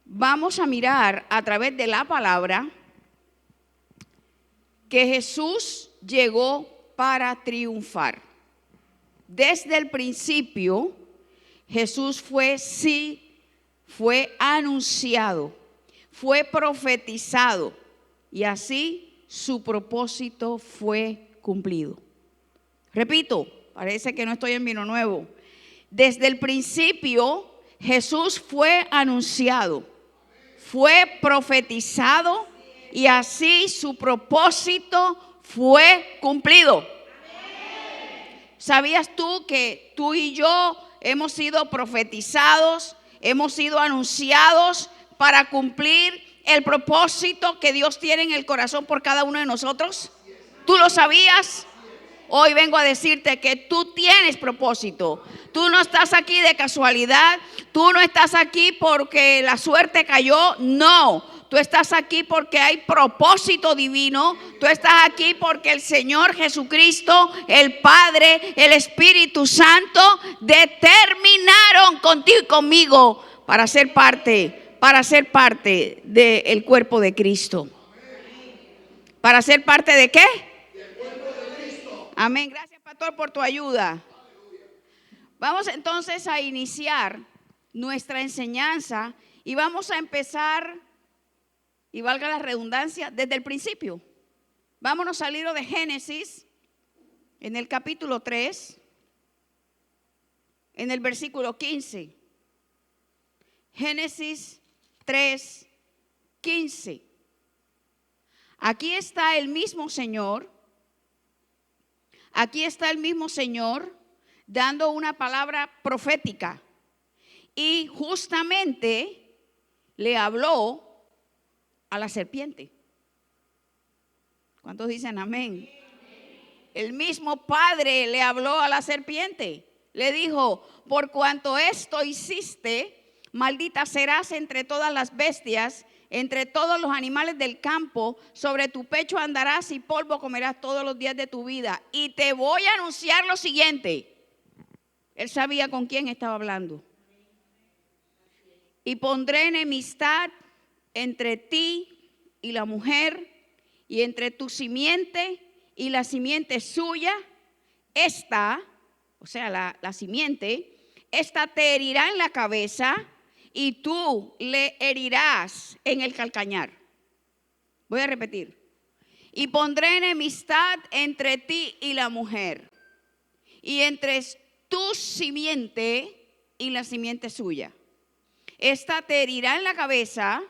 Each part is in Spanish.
vamos a mirar a través de la palabra que Jesús llegó para triunfar. Desde el principio, Jesús fue anunciado, fue profetizado y así su propósito fue cumplido. Repito, parece que no estoy en vino nuevo. Desde el principio, Jesús fue anunciado, fue profetizado y así su propósito fue cumplido. ¿Sabías tú que tú y yo hemos sido profetizados, hemos sido anunciados para cumplir el propósito que Dios tiene en el corazón por cada uno de nosotros? ¿Tú lo sabías? Hoy vengo a decirte que tú tienes propósito. Tú no estás aquí de casualidad. Tú no estás aquí porque la suerte cayó. No. Tú estás aquí porque hay propósito divino. Tú estás aquí porque el Señor Jesucristo, el Padre, el Espíritu Santo determinaron contigo y conmigo para ser parte del cuerpo de Cristo. ¿Para ser parte de qué? Amén. Gracias, pastor, por tu ayuda. Vamos entonces a iniciar nuestra enseñanza y vamos a empezar, y valga la redundancia, desde el principio. Vámonos al libro de Génesis, en el capítulo 3, en el versículo 15. Génesis 3, 15. Aquí está el mismo Señor. Aquí está el mismo Señor dando una palabra profética y justamente le habló a la serpiente. ¿Cuántos dicen amén? El mismo Padre le habló a la serpiente. Le dijo: por cuanto esto hiciste, maldita serás entre todas las bestias, entre todos los animales del campo, sobre tu pecho andarás y polvo comerás todos los días de tu vida. Y te voy a anunciar lo siguiente. Él sabía con quién estaba hablando. Y pondré enemistad entre ti y la mujer, y entre tu simiente y la simiente suya. Esta, o sea, la simiente, esta te herirá en la cabeza y tú le herirás en el calcañar. Voy a repetir. Y pondré enemistad entre ti y la mujer, y entre tu simiente y la simiente suya. Esta te herirá en la cabeza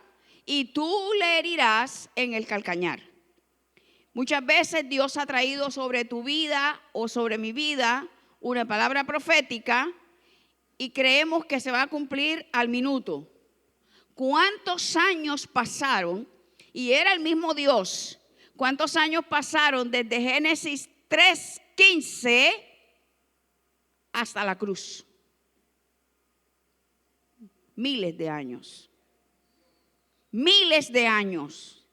y tú le herirás en el calcañar. Muchas veces Dios ha traído sobre tu vida o sobre mi vida una palabra profética y creemos que se va a cumplir al minuto. ¿Cuántos años pasaron? Y era el mismo Dios. ¿Cuántos años pasaron desde Génesis 3:15 hasta la cruz? Miles de años. Miles de años.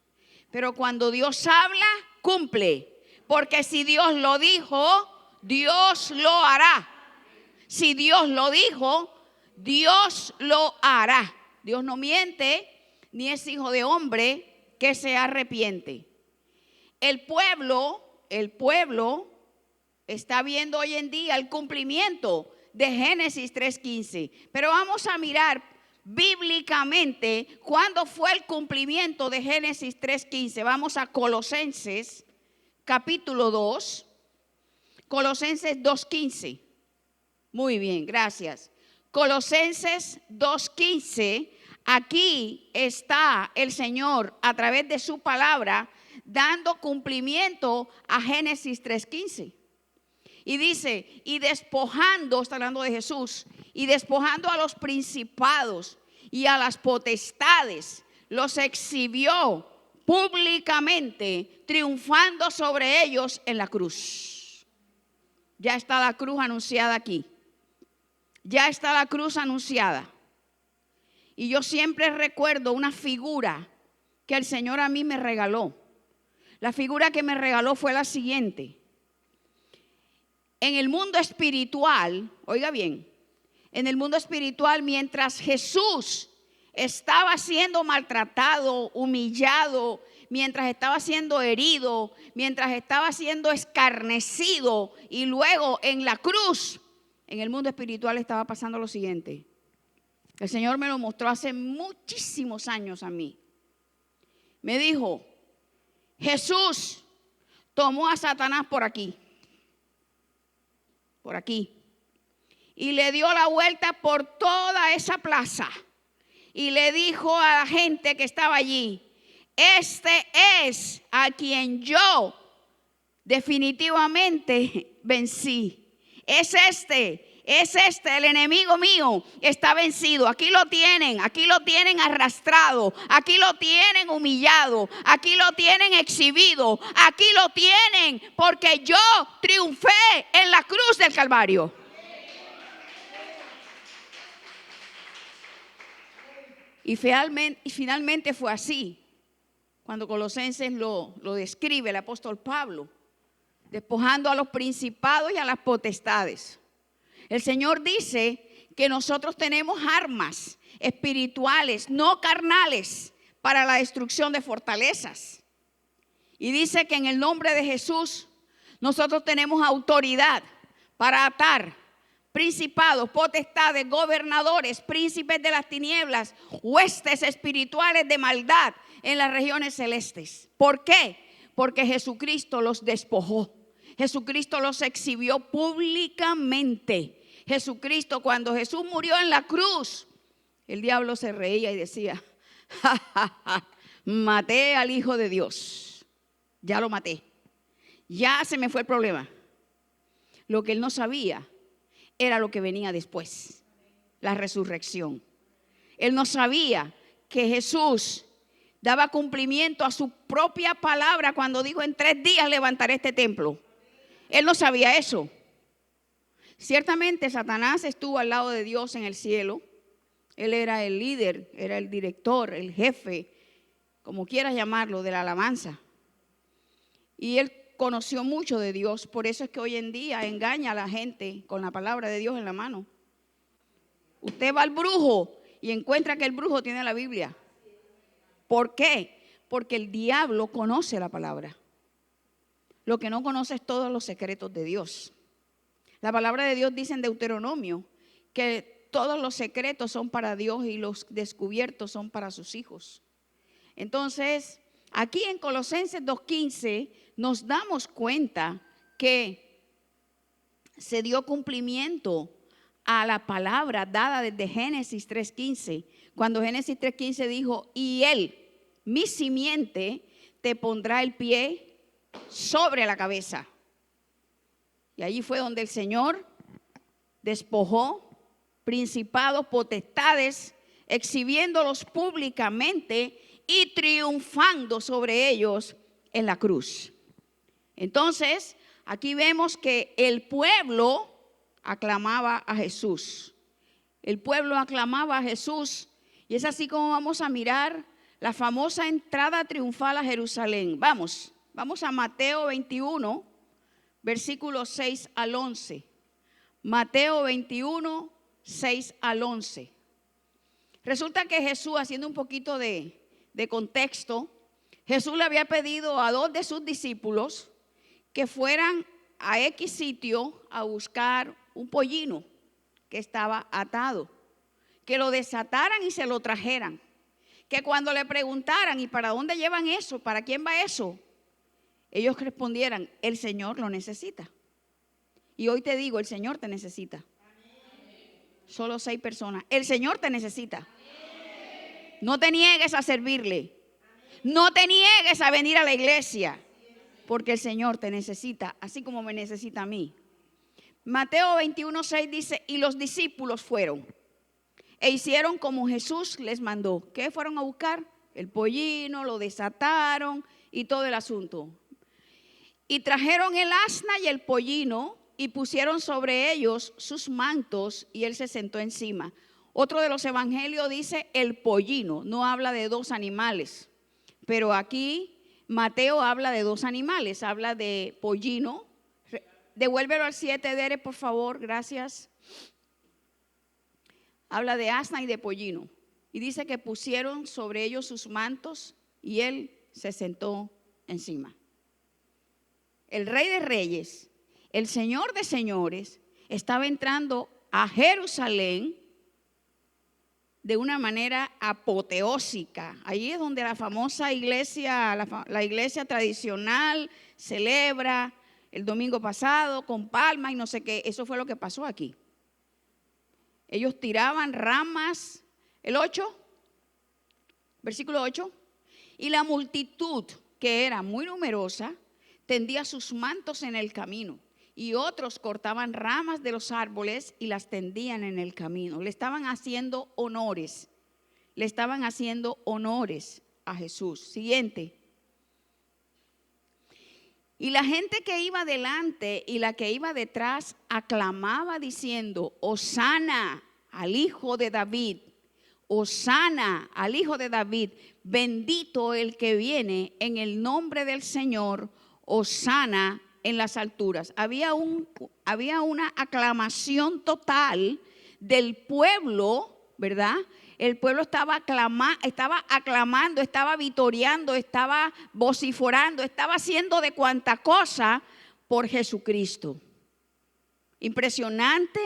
Pero cuando Dios habla, cumple. Porque si Dios lo dijo, Dios lo hará. Si Dios lo dijo, Dios lo hará. Dios no miente, ni es hijo de hombre que se arrepiente. El pueblo está viendo hoy en día el cumplimiento de Génesis 3:15. Pero vamos a mirar bíblicamente cuándo fue el cumplimiento de Génesis 3:15. Vamos a Colosenses capítulo 2. Colosenses 2:15. Muy bien, gracias. Colosenses 2:15. Aquí está el Señor a través de su palabra dando cumplimiento a Génesis 3:15. Y dice, y despojando, está hablando de Jesús, y despojando a los principados y a las potestades, los exhibió públicamente, triunfando sobre ellos en la cruz. Ya está la cruz anunciada aquí. Ya está la cruz anunciada. Y yo siempre recuerdo una figura que el Señor a mí me regaló. La figura que me regaló fue la siguiente. En el mundo espiritual, oiga bien, en el mundo espiritual, mientras Jesús estaba siendo maltratado, humillado, mientras estaba siendo herido, mientras estaba siendo escarnecido, y luego en la cruz, en el mundo espiritual estaba pasando lo siguiente. El Señor me lo mostró hace muchísimos años a mí. Me dijo, Jesús tomó a Satanás por aquí, y le dio la vuelta por toda esa plaza. Y le dijo a la gente que estaba allí, este es a quien yo definitivamente vencí. Es este, el enemigo mío está vencido. Aquí lo tienen arrastrado, aquí lo tienen humillado, aquí lo tienen exhibido, aquí lo tienen porque yo triunfé en la cruz del Calvario. Y finalmente fue así. Cuando Colosenses lo describe el apóstol Pablo, despojando a los principados y a las potestades. El Señor dice que nosotros tenemos armas espirituales, no carnales, para la destrucción de fortalezas. Y dice que en el nombre de Jesús nosotros tenemos autoridad para atar principados, potestades, gobernadores, príncipes de las tinieblas, huestes espirituales de maldad en las regiones celestes. ¿Por qué? Porque Jesucristo los despojó. Jesucristo los exhibió públicamente. Jesucristo, cuando Jesús murió en la cruz, el diablo se reía y decía, ja, ja, ja, maté al Hijo de Dios. Ya lo maté. Ya se me fue el problema. Lo que él no sabía era lo que venía después, la resurrección. Él no sabía que Jesús daba cumplimiento a su propia palabra cuando dijo, en 3 días levantaré este templo. Él no sabía eso. Ciertamente Satanás estuvo al lado de Dios en el cielo. Él era el líder, era el director, el jefe, como quieras llamarlo, de la alabanza. Y él conoció mucho de Dios, por eso es que hoy en día engaña a la gente con la palabra de Dios en la mano. Usted va al brujo y encuentra que el brujo tiene la Biblia. ¿Por qué? Porque el diablo conoce la palabra. Lo que no conoce es todos los secretos de Dios. La palabra de Dios dice en Deuteronomio que todos los secretos son para Dios y los descubiertos son para sus hijos. Entonces, aquí en Colosenses 2:15 nos damos cuenta que se dio cumplimiento a la palabra dada desde Génesis 3:15. Cuando Génesis 3:15 dijo, y él, mi simiente, te pondrá el pie sobre la cabeza. Y allí fue donde el Señor despojó principados, potestades, exhibiéndolos públicamente y triunfando sobre ellos en la cruz. Entonces, aquí vemos que el pueblo aclamaba a Jesús. El pueblo aclamaba a Jesús. Y es así como vamos a mirar la famosa entrada triunfal a Jerusalén. Vamos a Mateo 21, versículos 6 al 11. Mateo 21, 6 al 11. Resulta que Jesús, haciendo un poquito de contexto, Jesús le había pedido a 2 de sus discípulos que fueran a X sitio a buscar un pollino que estaba atado, que lo desataran y se lo trajeran, que cuando le preguntaran, ¿y para dónde llevan eso? ¿Para quién va eso? Ellos respondieran, el Señor lo necesita. Y hoy te digo, el Señor te necesita. Solo 6 personas. El Señor te necesita. No te niegues a servirle. No te niegues a venir a la iglesia, porque el Señor te necesita, así como me necesita a mí. Mateo 21:6 dice, y los discípulos fueron e hicieron como Jesús les mandó. ¿Qué fueron a buscar? El pollino, lo desataron y todo el asunto. Y trajeron el asna y el pollino y pusieron sobre ellos sus mantos y él se sentó encima. Otro de los evangelios dice el pollino, no habla de 2 animales. Pero aquí Mateo habla de 2 animales, habla de pollino. Devuélvelo al 7, Dere, por favor, gracias. Habla de asna y de pollino. Y dice que pusieron sobre ellos sus mantos y él se sentó encima. El Rey de Reyes, el Señor de Señores, estaba entrando a Jerusalén de una manera apoteósica. Allí es donde la famosa iglesia, la iglesia tradicional celebra el domingo pasado con palmas y no sé qué. Eso fue lo que pasó aquí. Ellos tiraban ramas, el 8, versículo 8, y la multitud, que era muy numerosa, tendía sus mantos en el camino. Y otros cortaban ramas de los árboles y las tendían en el camino. Le estaban haciendo honores. Le estaban haciendo honores a Jesús. Siguiente. Y la gente que iba delante y la que iba detrás aclamaba diciendo: Hosana al Hijo de David. Hosana al Hijo de David. Bendito el que viene en el nombre del Señor. Hosana en las alturas. Había una aclamación total del pueblo, ¿verdad? El pueblo estaba aclamando, estaba vitoreando, estaba vociferando, estaba haciendo de cuanta cosa por Jesucristo. Impresionante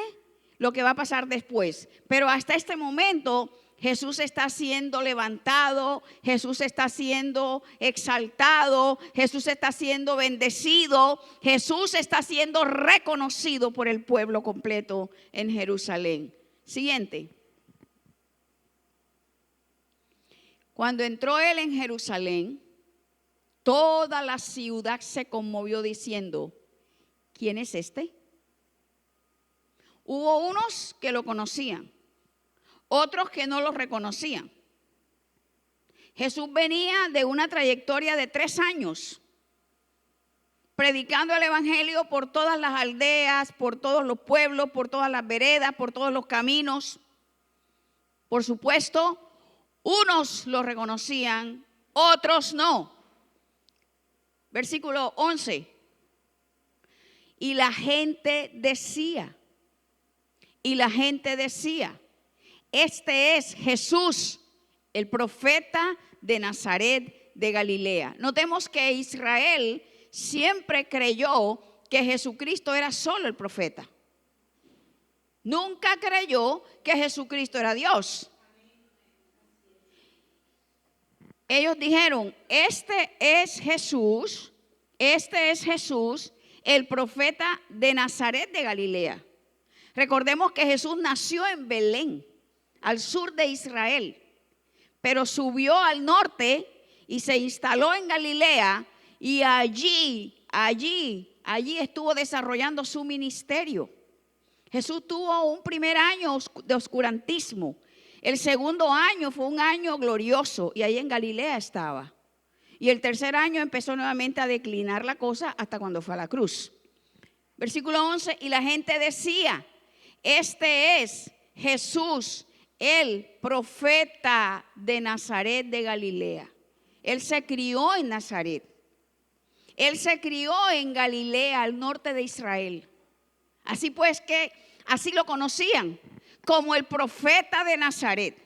lo que va a pasar después. Pero hasta este momento Jesús está siendo levantado, Jesús está siendo exaltado, Jesús está siendo bendecido, Jesús está siendo reconocido por el pueblo completo en Jerusalén. Siguiente. Cuando entró él en Jerusalén, toda la ciudad se conmovió diciendo: ¿quién es este? Hubo unos que lo conocían, otros que no lo reconocían. Jesús venía de una trayectoria de 3 años, predicando el evangelio por todas las aldeas, por todos los pueblos, por todas las veredas, por todos los caminos. Por supuesto, unos lo reconocían, otros no. Versículo 11. Y la gente decía, este es Jesús, el profeta de Nazaret de Galilea. Notemos que Israel siempre creyó que Jesucristo era solo el profeta. Nunca creyó que Jesucristo era Dios. Ellos dijeron: este es Jesús, el profeta de Nazaret de Galilea. Recordemos que Jesús nació en Belén, al sur de Israel, pero subió al norte y se instaló en Galilea, y allí estuvo desarrollando su ministerio. Jesús tuvo un primer año de oscurantismo. El segundo año fue un año glorioso y ahí en Galilea estaba. Y el tercer año empezó nuevamente a declinar la cosa hasta cuando fue a la cruz. Versículo 11, y la gente decía: este es Jesús, el profeta de Nazaret de Galilea. Él se crió en Nazaret. Él se crió en Galilea, al norte de Israel. Así pues que así lo conocían, como el profeta de Nazaret.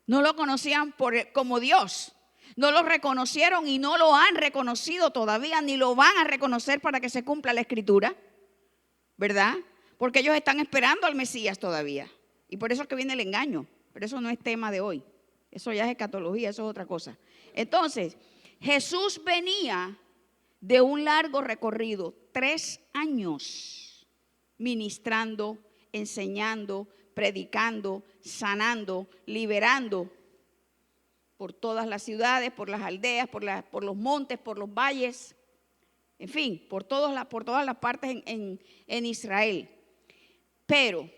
No lo conocían como Dios. No lo reconocieron y no lo han reconocido todavía, ni lo van a reconocer para que se cumpla la escritura, ¿verdad? Porque ellos están esperando al Mesías todavía. Y por eso es que viene el engaño. Pero eso no es tema de hoy. Eso ya es escatología, eso es otra cosa. Entonces, Jesús venía de un largo recorrido, 3 años, ministrando, enseñando, predicando, sanando, liberando por todas las ciudades, por las aldeas, por los montes, por los valles, en fin, por todas las partes en Israel. Pero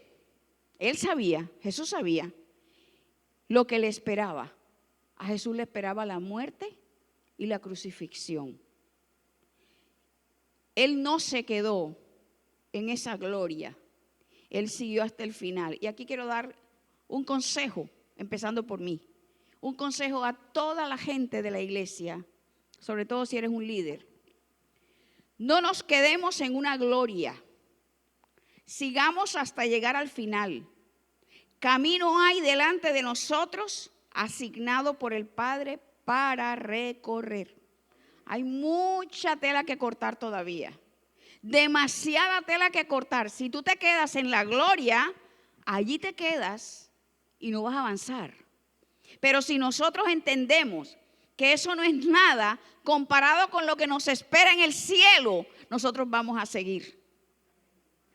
Jesús sabía lo que le esperaba. A Jesús le esperaba la muerte y la crucifixión. Él no se quedó en esa gloria. Él siguió hasta el final. Y aquí quiero dar un consejo, empezando por mí. Un consejo a toda la gente de la iglesia, sobre todo si eres un líder. No nos quedemos en una gloria. Sigamos hasta llegar al final. camino hay delante de nosotros asignado por el Padre para recorrer. Hay mucha tela que cortar todavía. Demasiada tela que cortar. Si tú te quedas en la gloria, allí te quedas y no vas a avanzar. Pero si nosotros entendemos que eso no es nada comparado con lo que nos espera en el cielo, nosotros vamos a seguir.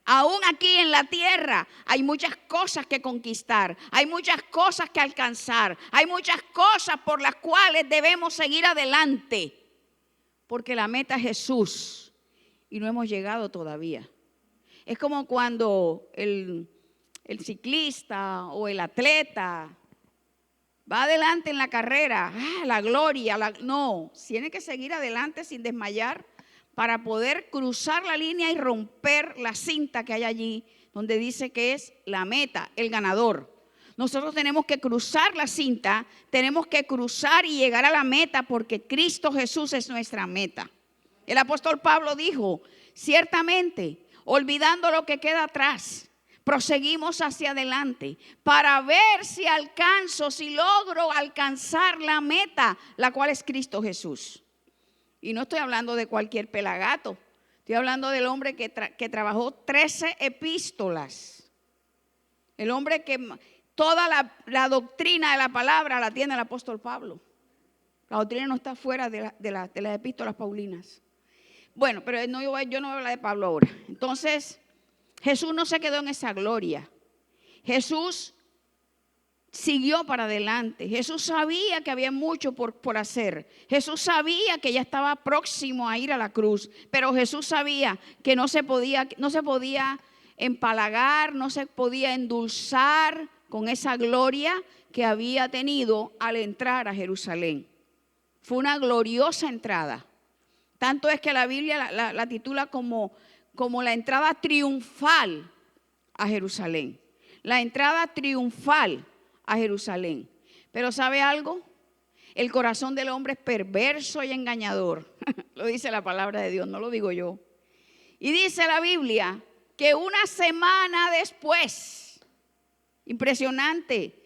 Aún aquí en la tierra hay muchas cosas que conquistar, hay muchas cosas que alcanzar, hay muchas cosas por las cuales debemos seguir adelante, porque la meta es Jesús y no hemos llegado todavía. Es como cuando el ciclista o el atleta va adelante en la carrera, la gloria, no, tiene que seguir adelante sin desmayar para poder cruzar la línea y romper la cinta que hay allí, donde dice que es la meta, el ganador. Nosotros tenemos que cruzar la cinta, tenemos que cruzar y llegar a la meta porque Cristo Jesús es nuestra meta. El apóstol Pablo dijo, ciertamente, olvidando lo que queda atrás, proseguimos hacia adelante para ver si alcanzo, si logro alcanzar la meta, la cual es Cristo Jesús. Y no estoy hablando de cualquier pelagato, estoy hablando del hombre que trabajó 13 epístolas. El hombre que toda la doctrina de la palabra la tiene el apóstol Pablo. La doctrina no está fuera de las epístolas paulinas. Bueno, pero yo no voy a hablar de Pablo ahora. Entonces, Jesús no se quedó en esa gloria. Jesús siguió para adelante. Jesús sabía que había mucho por hacer. Jesús sabía que ya estaba próximo a ir a la cruz. Pero Jesús sabía que no se podía empalagar, no se podía endulzar con esa gloria que había tenido al entrar a Jerusalén. Fue una gloriosa entrada. Tanto es que la Biblia la titula como la entrada triunfal a Jerusalén. La entrada triunfal a Jerusalén. Pero ¿sabe algo? El corazón del hombre es perverso y engañador. Lo dice la palabra de Dios, no lo digo yo. Y dice la Biblia que una semana después, impresionante,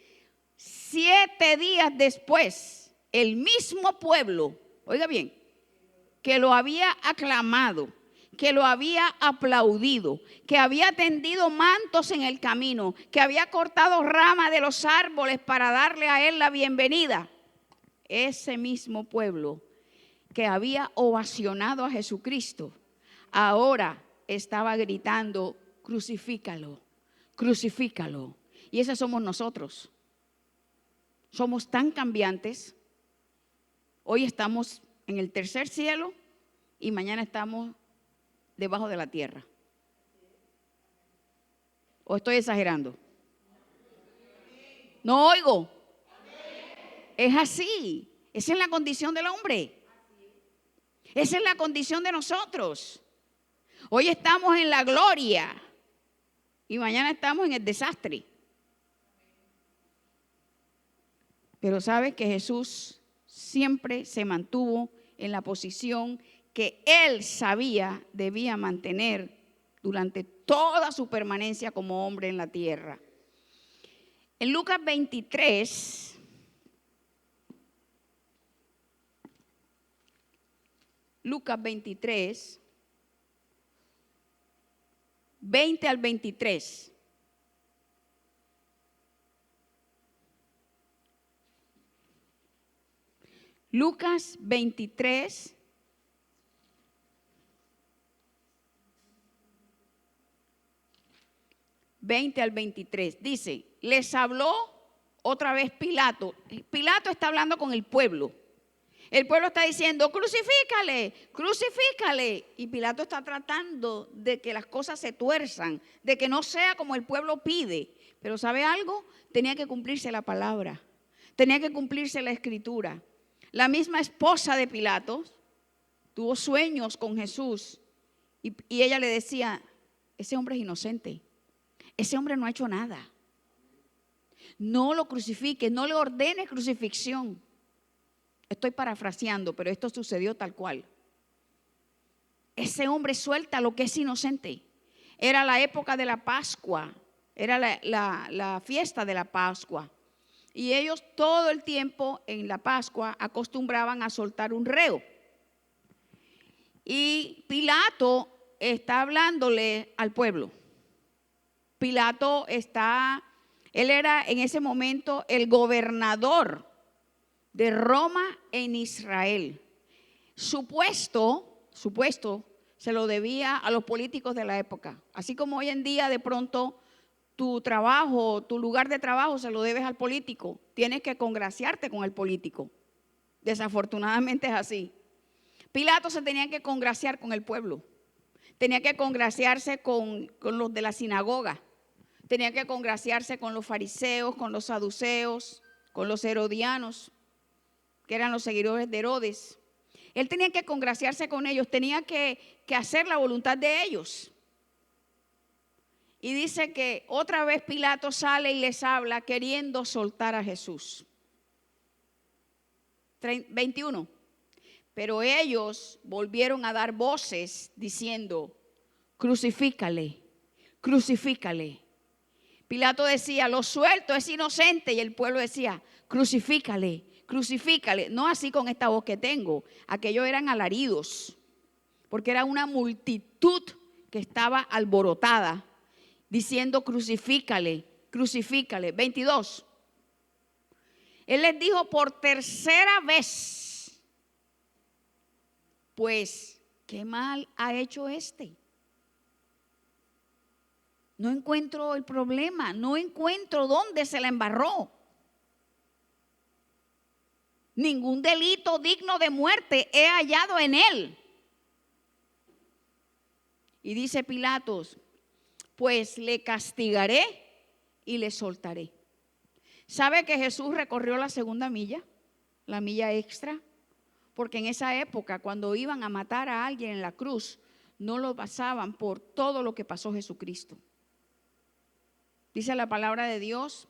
7 días después, el mismo pueblo, oiga bien, que lo había aclamado, que lo había aplaudido, que había tendido mantos en el camino, que había cortado ramas de los árboles para darle a él la bienvenida. Ese mismo pueblo que había ovacionado a Jesucristo, ahora estaba gritando, crucifícalo, crucifícalo. Y esos somos nosotros. Somos tan cambiantes. Hoy estamos en el tercer cielo y mañana estamos debajo de la tierra. ¿O estoy exagerando? No oigo. Es así. Esa es la condición del hombre. Esa es la condición de nosotros. Hoy estamos en la gloria y mañana estamos en el desastre. Pero sabes que Jesús siempre se mantuvo en la posición que él sabía debía mantener durante toda su permanencia como hombre en la tierra. En Lucas 23, Lucas 23, 20 al 23. Lucas 23, 20 al 23. Dice, les habló otra vez Pilato. Pilato está hablando con el pueblo. El pueblo está diciendo, crucifícale, crucifícale. Y Pilato está tratando de que las cosas se tuerzan, de que no sea como el pueblo pide. Pero ¿sabe algo? Tenía que cumplirse la palabra. Tenía que cumplirse la escritura. La misma esposa de Pilato tuvo sueños con Jesús. Y ella le decía, ese hombre es inocente. Ese hombre no ha hecho nada. No lo crucifique, no le ordene crucifixión. Estoy parafraseando, pero esto sucedió tal cual. Ese hombre suelta lo que es inocente. Era la época de la Pascua. era la fiesta de la Pascua. Y ellos todo el tiempo en la Pascua acostumbraban a soltar un reo. Y Pilato está hablándole al pueblo. Pilato él era en ese momento el gobernador de Roma en Israel. Su puesto se lo debía a los políticos de la época. Así como hoy en día de pronto tu trabajo, tu lugar de trabajo se lo debes al político. Tienes que congraciarte con el político. Desafortunadamente es así. Pilato se tenía que congraciar con el pueblo. Tenía que congraciarse con los de la sinagoga. Tenía que congraciarse con los fariseos, con los saduceos, con los herodianos, que eran los seguidores de Herodes. Él tenía que congraciarse con ellos, tenía que hacer la voluntad de ellos. Y dice que otra vez Pilato sale y les habla queriendo soltar a Jesús. 21. Pero ellos volvieron a dar voces diciendo, crucifícale, crucifícale. Pilato decía, lo suelto, es inocente. Y el pueblo decía, crucifícale, crucifícale. No así con esta voz que tengo. Aquellos eran alaridos, porque era una multitud que estaba alborotada, diciendo, crucifícale, crucifícale. 22. Él les dijo por tercera vez, pues, ¿qué mal ha hecho este? No encuentro el problema, no encuentro dónde se la embarró. Ningún delito digno de muerte he hallado en él. Y dice Pilatos, pues le castigaré y le soltaré. ¿Sabe que Jesús recorrió la segunda milla, la milla extra? Porque en esa época, cuando iban a matar a alguien en la cruz, no lo pasaban por todo lo que pasó Jesucristo. Dice la palabra de Dios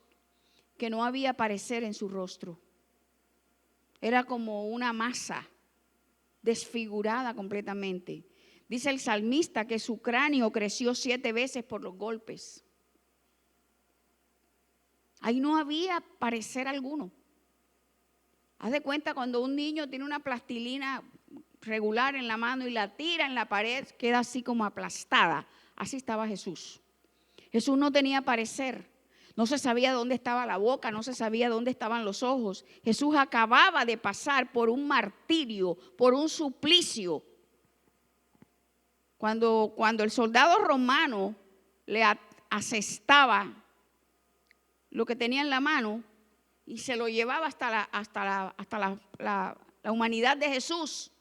que no había parecer en su rostro. Era como una masa desfigurada completamente. Dice el salmista que su cráneo creció 7 veces por los golpes. Ahí no había parecer alguno. Haz de cuenta cuando un niño tiene una plastilina regular en la mano y la tira en la pared, queda así como aplastada. Así estaba Jesús. Jesús no tenía parecer. No se sabía dónde estaba la boca, no se sabía dónde estaban los ojos. Jesús acababa de pasar por un martirio, por un suplicio. Cuando el soldado romano le asestaba lo que tenía en la mano y se lo llevaba hasta la humanidad de Jesús,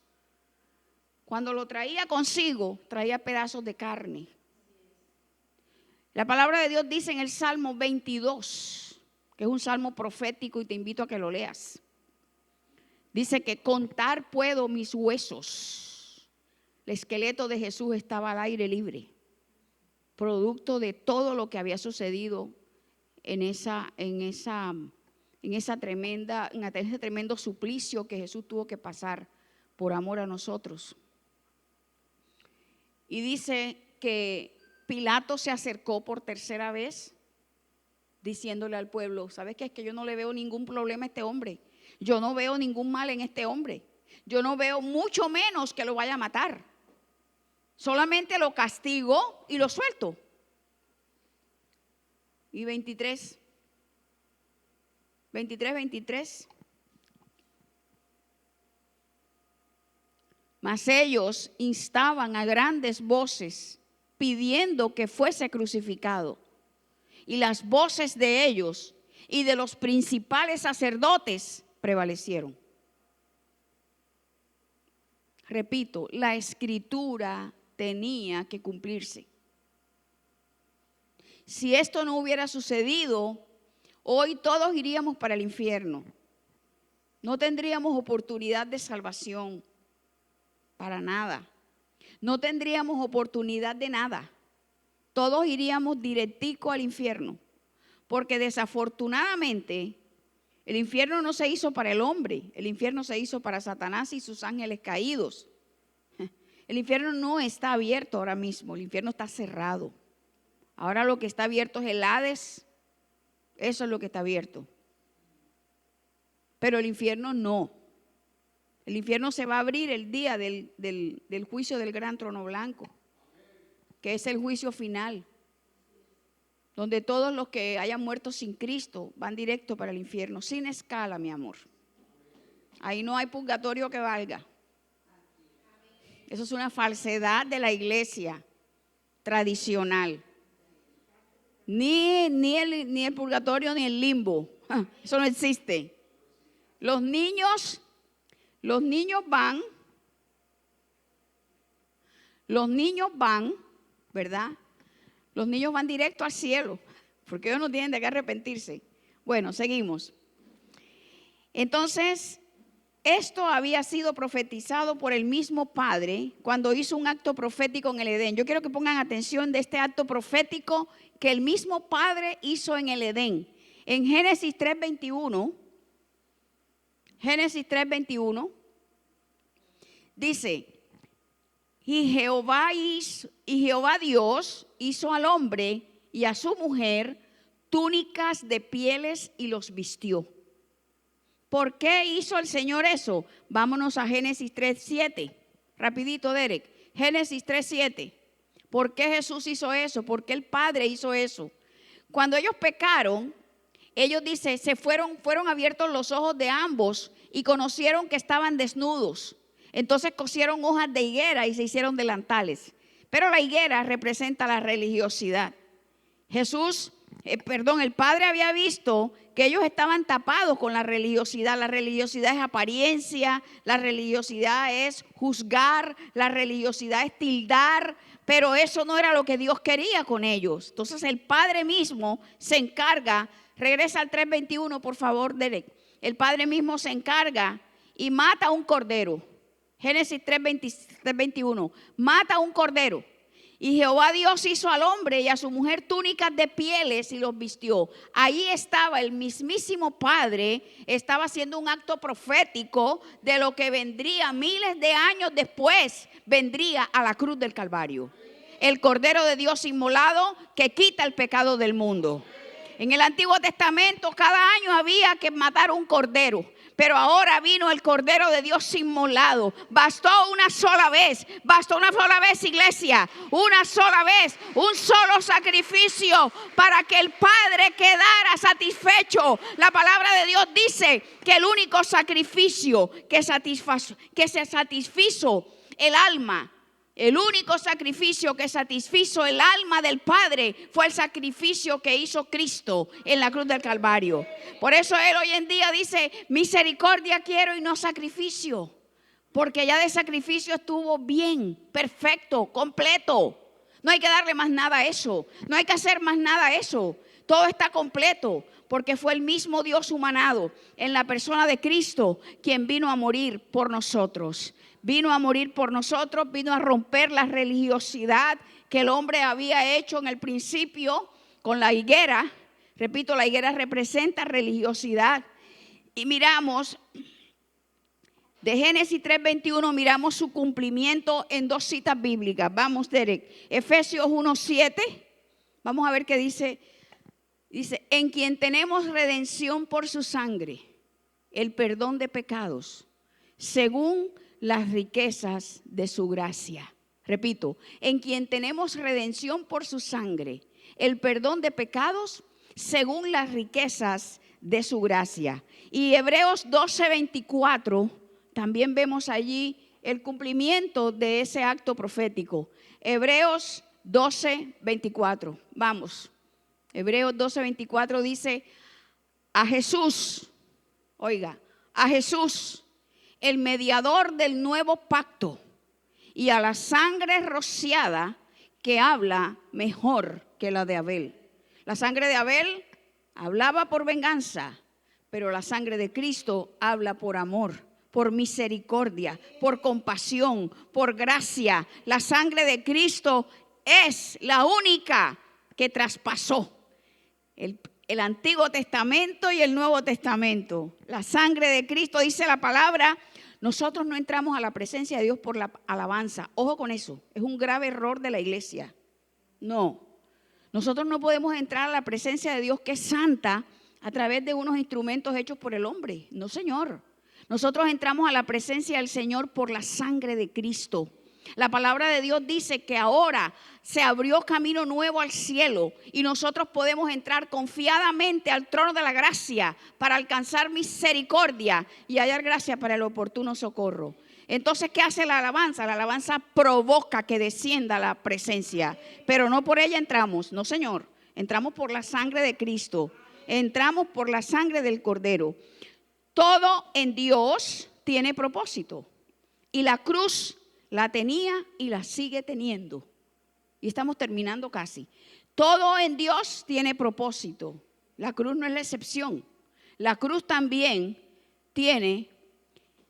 cuando lo traía consigo, traía pedazos de carne. La palabra de Dios dice en el Salmo 22, que es un salmo profético y te invito a que lo leas. Dice que contar puedo mis huesos. El esqueleto de Jesús estaba al aire libre, producto de todo lo que había sucedido en ese tremendo suplicio que Jesús tuvo que pasar por amor a nosotros. Y dice que Pilato se acercó por tercera vez diciéndole al pueblo, ¿sabes qué? Es que yo no le veo ningún problema a este hombre. Yo no veo ningún mal en este hombre. Yo no veo mucho menos que lo vaya a matar. Solamente lo castigo y lo suelto. Y 23. Mas ellos instaban a grandes voces pidiendo que fuese crucificado. Y las voces de ellos y de los principales sacerdotes prevalecieron. Repito, la escritura tenía que cumplirse. Si esto no hubiera sucedido, hoy todos iríamos para el infierno. No tendríamos oportunidad de salvación para nada. No tendríamos oportunidad de nada. Todos iríamos directico al infierno. Porque desafortunadamente el infierno no se hizo para el hombre. El infierno se hizo para Satanás y sus ángeles caídos. El infierno no está abierto ahora mismo. El infierno está cerrado. Ahora lo que está abierto es el Hades. Eso es lo que está abierto. Pero el infierno no. El infierno se va a abrir el día del juicio del gran trono blanco, que es el juicio final, donde todos los que hayan muerto sin Cristo van directo para el infierno, sin escala, mi amor. Ahí no hay purgatorio que valga. Eso es una falsedad de la iglesia tradicional. Ni el purgatorio ni el limbo. Eso no existe. Los niños van, ¿verdad? Los niños van directo al cielo, porque ellos no tienen de qué arrepentirse. Bueno, seguimos. Entonces, esto había sido profetizado por el mismo Padre cuando hizo un acto profético en el Edén. Yo quiero que pongan atención de este acto profético que el mismo Padre hizo en el Edén. En Génesis 3:21, dice: y Jehová Dios hizo al hombre y a su mujer túnicas de pieles y los vistió. ¿Por qué hizo el Señor eso? Vámonos a Génesis 3:7. Rapidito, Derek. Génesis 3:7. ¿Por qué Jesús hizo eso? ¿Por qué el Padre hizo eso? Cuando ellos pecaron, ellos dicen, fueron abiertos los ojos de ambos y conocieron que estaban desnudos. Entonces cosieron hojas de higuera y se hicieron delantales. Pero la higuera representa la religiosidad. El Padre había visto que ellos estaban tapados con la religiosidad. La religiosidad es apariencia, la religiosidad es juzgar, la religiosidad es tildar, pero eso no era lo que Dios quería con ellos. Entonces el Padre mismo se encarga, regresa al 3:21 por favor, Derek. El Padre mismo se encarga y mata a un cordero. Génesis 3:21, mata a un cordero. Y Jehová Dios hizo al hombre y a su mujer túnicas de pieles y los vistió. Ahí estaba el mismísimo Padre, estaba haciendo un acto profético de lo que vendría miles de años después, vendría a la cruz del Calvario. El Cordero de Dios inmolado que quita el pecado del mundo. En el Antiguo Testamento cada año había que matar un cordero. Pero ahora vino el Cordero de Dios inmolado. Bastó una sola vez, iglesia, una sola vez, un solo sacrificio para que el Padre quedara satisfecho. La palabra de Dios dice que el único sacrificio que se satisfizo el alma, el único sacrificio que satisfizo el alma del Padre fue el sacrificio que hizo Cristo en la cruz del Calvario. Por eso Él hoy en día dice, misericordia quiero y no sacrificio. Porque ya de sacrificio estuvo bien, perfecto, completo. No hay que darle más nada a eso. No hay que hacer más nada a eso. Todo está completo. Porque fue el mismo Dios humanado en la persona de Cristo quien vino a morir por nosotros. Vino a morir por nosotros, vino a romper la religiosidad que el hombre había hecho en el principio con la higuera. Repito, la higuera representa religiosidad. Y miramos, de Génesis 3:21, miramos su cumplimiento en dos citas bíblicas. Vamos, Derek. Efesios 1:7. Vamos a ver qué dice. Dice, en quien tenemos redención por su sangre, el perdón de pecados, según las riquezas de su gracia. Repito, en quien tenemos redención por su sangre, el perdón de pecados, según las riquezas de su gracia. Y Hebreos 12:24, también vemos allí el cumplimiento de ese acto profético. Hebreos 12:24, vamos. Hebreos 12:24 dice, a Jesús, oiga, a Jesús, el mediador del nuevo pacto, y a la sangre rociada que habla mejor que la de Abel. La sangre de Abel hablaba por venganza, pero la sangre de Cristo habla por amor, por misericordia, por compasión, por gracia. La sangre de Cristo es la única que traspasó el Antiguo Testamento y el Nuevo Testamento. La sangre de Cristo, dice la palabra. Nosotros no entramos a la presencia de Dios por la alabanza. Ojo con eso, es un grave error de la iglesia. No, Nosotros no podemos entrar a la presencia de Dios, que es santa, a través de unos instrumentos hechos por el hombre. No, Señor. Nosotros entramos a la presencia del Señor por la sangre de Cristo. La palabra de Dios dice que ahora se abrió camino nuevo al cielo y nosotros podemos entrar confiadamente al trono de la gracia para alcanzar misericordia y hallar gracia para el oportuno socorro. Entonces, ¿qué hace la alabanza? La alabanza provoca que descienda la presencia, pero no por ella entramos, no, Señor. Entramos por la sangre de Cristo, entramos por la sangre del Cordero. Todo en Dios tiene propósito y la cruz la tenía y la sigue teniendo. Y estamos terminando casi. Todo en Dios tiene propósito. La cruz no es la excepción. La cruz también tiene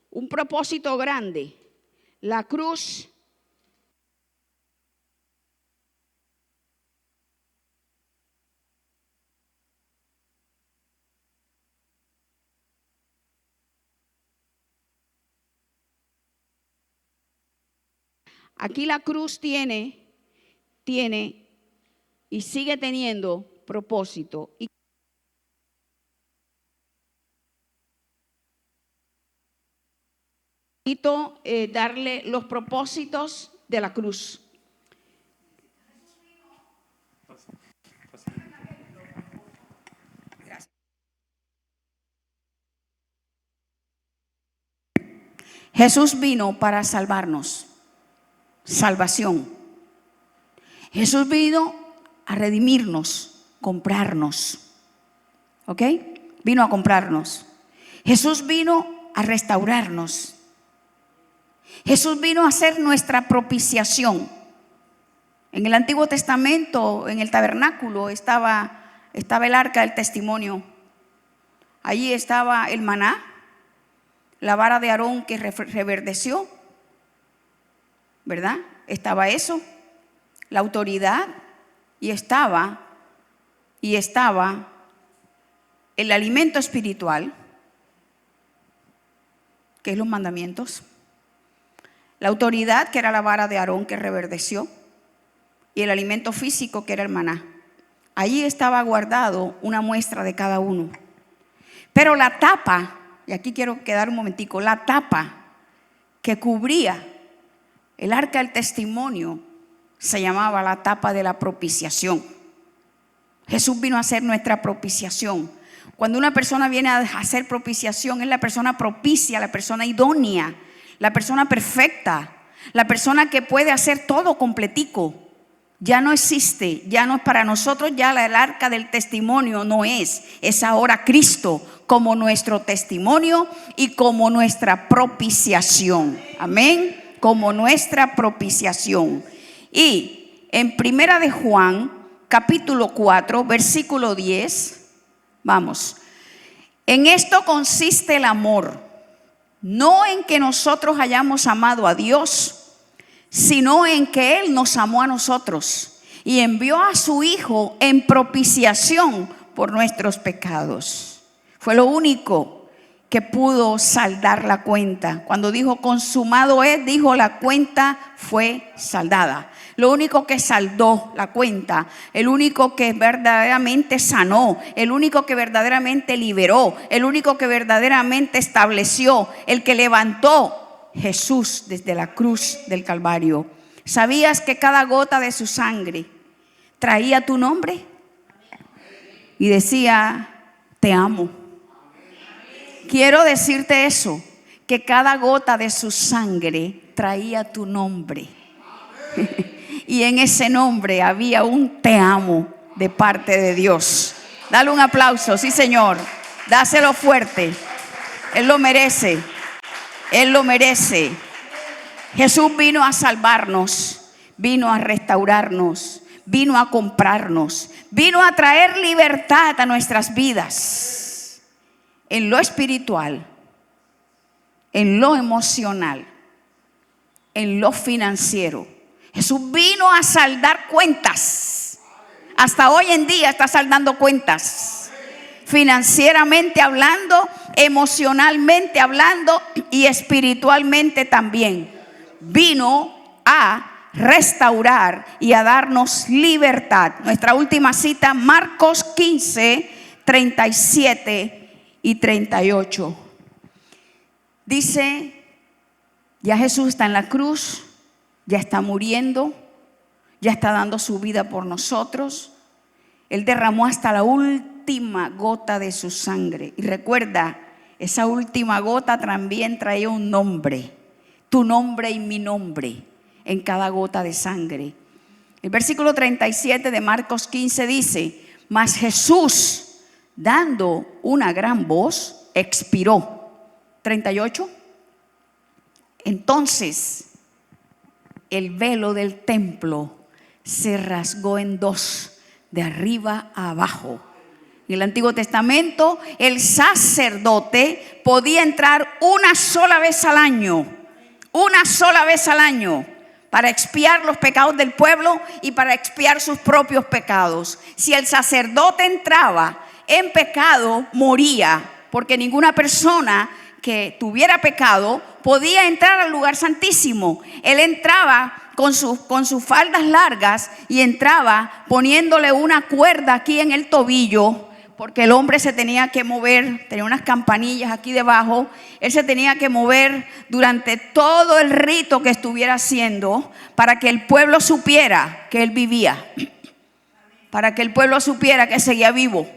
un propósito grande. La cruz aquí la cruz tiene y sigue teniendo propósito. Y necesito darle los propósitos de la cruz. Gracias. Jesús vino para salvarnos. Salvación. Jesús vino a redimirnos, comprarnos. ¿Ok? Vino a comprarnos. Jesús vino a restaurarnos. Jesús vino a ser nuestra propiciación. En el Antiguo Testamento, en el tabernáculo, estaba el arca del testimonio. Allí estaba el maná, la vara de Aarón que reverdeció, ¿verdad? Estaba eso, la autoridad, y estaba el alimento espiritual, que es los mandamientos, la autoridad, que era la vara de Aarón que reverdeció, y el alimento físico, que era el maná. Allí estaba guardado una muestra de cada uno. Pero la tapa, y aquí quiero quedar un momentico, la tapa que cubría el arca del testimonio se llamaba la tapa de la propiciación. Jesús vino a ser nuestra propiciación. Cuando una persona viene a hacer propiciación, es la persona propicia, la persona idónea, la persona perfecta, la persona que puede hacer todo completico. Ya no existe, ya no es para nosotros, ya el arca del testimonio no es ahora Cristo como nuestro testimonio y como nuestra propiciación. Amén. Como nuestra propiciación. Y en Primera de Juan, capítulo 4, versículo 10, vamos. En esto consiste el amor, no en que nosotros hayamos amado a Dios, sino en que Él nos amó a nosotros y envió a su Hijo en propiciación por nuestros pecados. Fue lo único que pudo saldar la cuenta. Cuando dijo consumado es, dijo la cuenta fue saldada. Lo único que saldó la cuenta, el único que verdaderamente sanó, el único que verdaderamente liberó, el único que verdaderamente estableció, el que levantó, Jesús desde la cruz del Calvario. ¿Sabías que cada gota de su sangre traía tu nombre? Y decía, te amo. Quiero decirte eso, que cada gota de su sangre traía tu nombre. Y en ese nombre había un te amo de parte de Dios. Dale un aplauso, sí, Señor. Dáselo fuerte. Él lo merece. Él lo merece. Jesús vino a salvarnos, vino a restaurarnos, vino a comprarnos, vino a traer libertad a nuestras vidas. En lo espiritual, en lo emocional, en lo financiero. Jesús vino a saldar cuentas. Hasta hoy en día está saldando cuentas. Financieramente hablando, emocionalmente hablando y espiritualmente también. Vino a restaurar y a darnos libertad. Nuestra última cita, Marcos 15, 37 y 38. Dice, ya Jesús está en la cruz, ya está muriendo, ya está dando su vida por nosotros. Él derramó hasta la última gota de su sangre. Y recuerda, esa última gota también traía un nombre, tu nombre y mi nombre, en cada gota de sangre. El versículo 37 de Marcos 15 dice, mas Jesús, dando una gran voz, expiró. 38. Entonces el velo del templo se rasgó en dos, de arriba a abajo. En el Antiguo Testamento el sacerdote podía entrar una sola vez al año, para expiar los pecados del pueblo y para expiar sus propios pecados. Si el sacerdote entraba en pecado, moría, porque ninguna persona que tuviera pecado podía entrar al lugar santísimo. Él entraba con sus faldas largas y entraba poniéndole una cuerda aquí en el tobillo, porque el hombre se tenía que mover, tenía unas campanillas aquí debajo. Él se tenía que mover durante todo el rito que estuviera haciendo, para que el pueblo supiera que él vivía, para que el pueblo supiera que seguía vivo.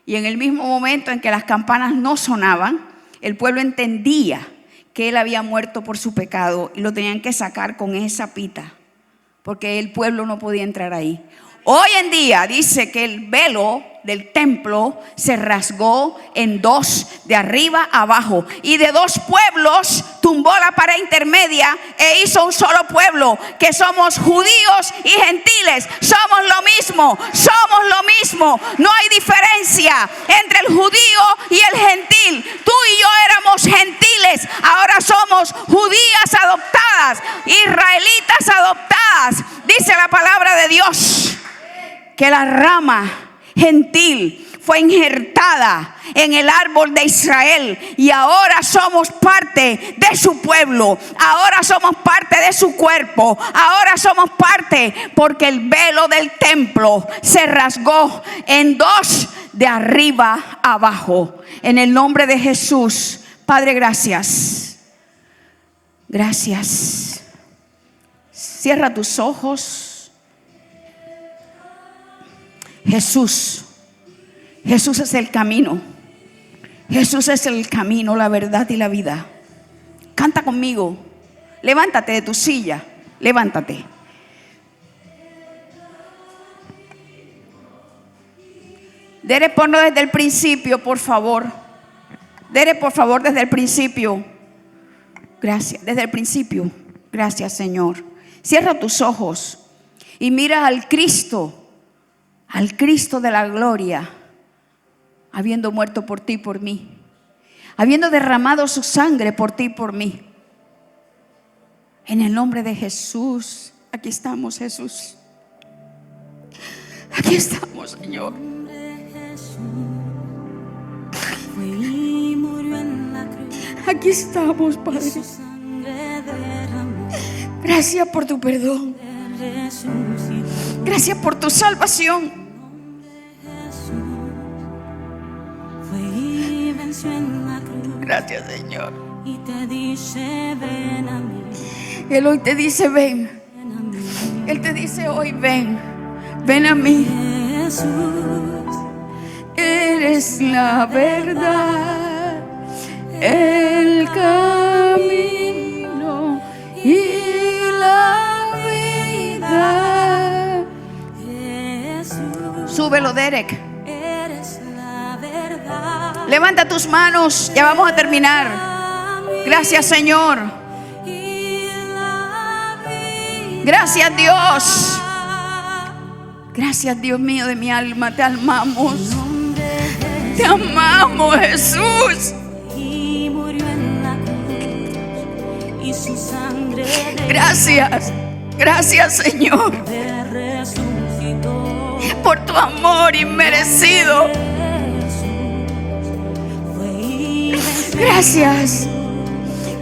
Y en el mismo momento en que las campanas no sonaban, el pueblo entendía que él había muerto por su pecado y lo tenían que sacar con esa pita, porque el pueblo no podía entrar ahí. Hoy en día dice que el velo del templo se rasgó en dos, de arriba a abajo, y de dos pueblos tumbó la pared intermedia e hizo un solo pueblo, que somos judíos y gentiles. Somos lo mismo, no hay diferencia entre el judío y el gentil. Tú y yo éramos gentiles, ahora somos judías adoptadas, israelitas adoptadas. Dice la palabra de Dios que la rama gentil fue injertada en el árbol de Israel, y ahora somos parte de su pueblo, ahora somos parte de su cuerpo, ahora somos parte, porque el velo del templo se rasgó en dos, de arriba a abajo. En el nombre de Jesús, Padre, gracias. Gracias. Cierra tus ojos. Jesús es el camino. Jesús es el camino, la verdad y la vida. Canta conmigo. Levántate de tu silla. Levántate. Dere, ponlo desde el principio, por favor. Dere, por favor, desde el principio. Gracias, desde el principio. Gracias, Señor. Cierra tus ojos y mira al Cristo de la gloria, habiendo muerto por ti y por mí, habiendo derramado su sangre por ti y por mí. En el nombre de Jesús, aquí estamos, Jesús. Aquí estamos, Señor. Aquí estamos, Padre. Gracias por tu perdón. Gracias por tu salvación. Gracias, Señor. Él hoy te dice ven. Él te dice hoy ven. Ven a mí. Eres la verdad, el camino y la vida. Súbelo, Derek. Levanta tus manos, ya vamos a terminar. Gracias, Señor. Gracias, Dios. Gracias, Dios mío de mi alma. Te amamos. Te amamos, Jesús. Gracias. Gracias, Señor, por tu amor inmerecido. Gracias.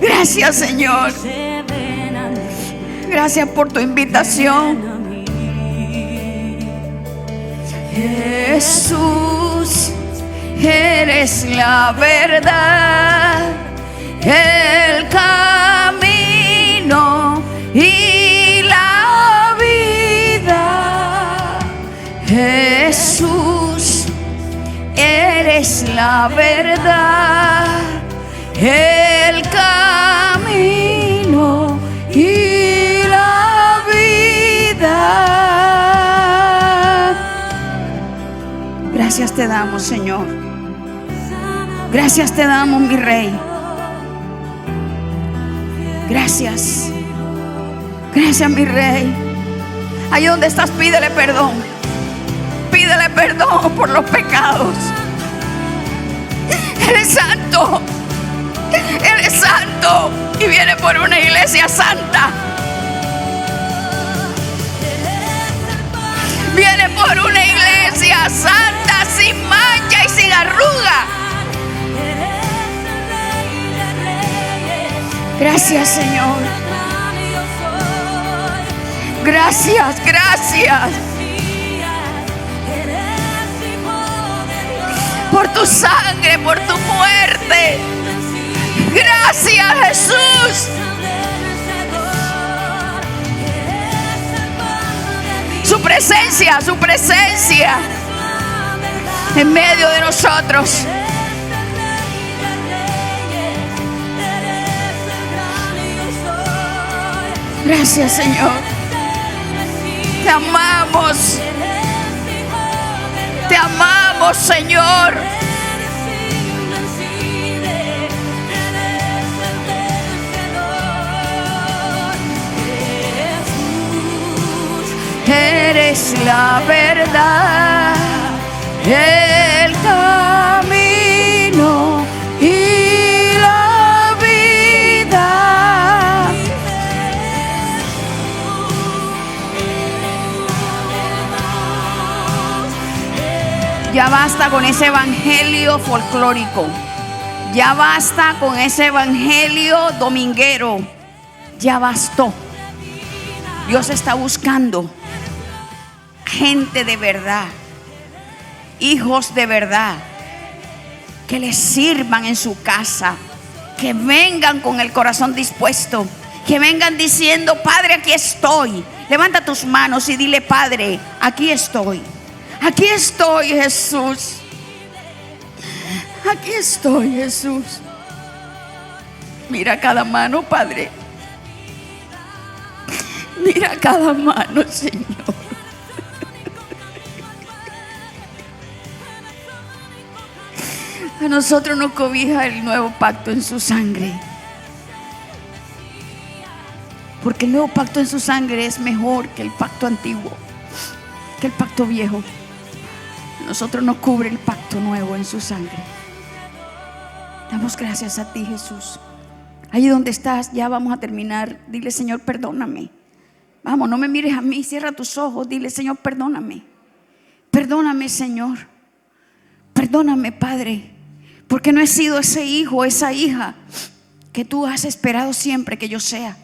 Gracias, Señor. Gracias por tu invitación. Jesús, eres la verdad, el camino y la vida. Jesús, eres la verdad, el camino y la vida. Gracias te damos, Señor. Gracias te damos, mi Rey. Gracias. Gracias, mi Rey. Ahí donde estás, pídele perdón. Pídele perdón por los pecados. Él es santo. Él es santo y viene por una iglesia santa. Viene por una iglesia santa, sin mancha y sin arruga. Gracias, Señor. Gracias, gracias. Por tu sangre, por tu muerte. Gracias, Jesús. Su presencia en medio de nosotros. Gracias, Señor. Te amamos. Te amamos, Señor. Eres la verdad, el camino y la vida. Ya basta con ese evangelio folclórico. Ya basta con ese evangelio dominguero. Ya bastó. Dios está buscando gente de verdad, hijos de verdad, que les sirvan en su casa, que vengan con el corazón dispuesto, que vengan diciendo: Padre, aquí estoy. Levanta tus manos y dile: Padre, aquí estoy. Aquí estoy, Jesús. Aquí estoy, Jesús. Mira cada mano, Padre. Mira cada mano, Señor. A nosotros nos cobija el nuevo pacto en su sangre. Porque el nuevo pacto en su sangre es mejor que el pacto antiguo, que el pacto viejo. A nosotros nos cubre el pacto nuevo en su sangre. Damos gracias a ti, Jesús. Allí donde estás, ya vamos a terminar. Dile: Señor, perdóname. Vamos, no me mires a mí, cierra tus ojos. Dile: Señor, perdóname. Perdóname, Señor. Perdóname, Padre, porque no he sido ese hijo, esa hija que tú has esperado siempre que yo sea.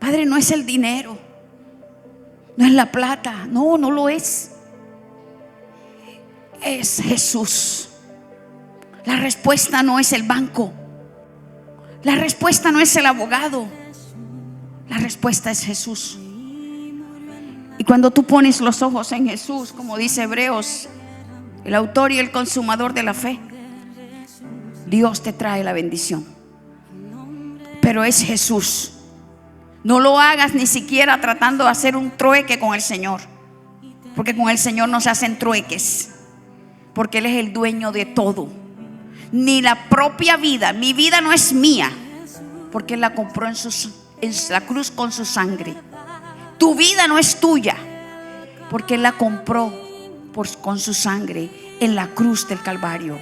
Padre, no es el dinero, no es la plata, no lo es. Es Jesús. La respuesta no es el banco. La respuesta no es el abogado. La respuesta es Jesús. Y cuando tú pones los ojos en Jesús, como dice Hebreos, el autor y el consumador de la fe, Dios te trae la bendición. Pero es Jesús. No lo hagas ni siquiera tratando de hacer un trueque con el Señor, porque con el Señor no se hacen trueques, porque Él es el dueño de todo. Ni la propia vida, mi vida no es mía, porque Él la compró en la cruz con su sangre. Tu vida no es tuya, porque Él la compró con su sangre en la cruz del Calvario.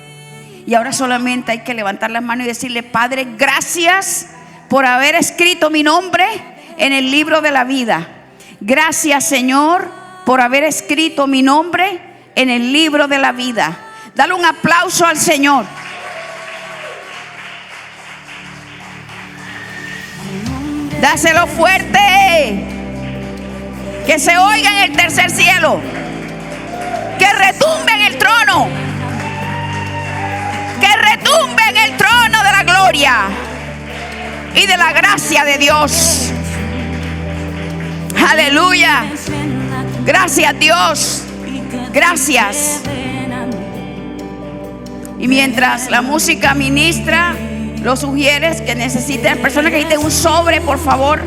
Y ahora solamente hay que levantar las manos y decirle: Padre, gracias por haber escrito mi nombre en el libro de la vida. Gracias, Señor, por haber escrito mi nombre en el libro de la vida. Dale un aplauso al Señor. Dáselo fuerte. Que se oiga en el tercer cielo. Que retumbe en el trono. Que retumbe en el trono de la gloria y de la gracia de Dios. Aleluya. Gracias, Dios. Gracias. Y mientras la música ministra, lo sugieres que necesiten, personas que necesiten un sobre, por favor.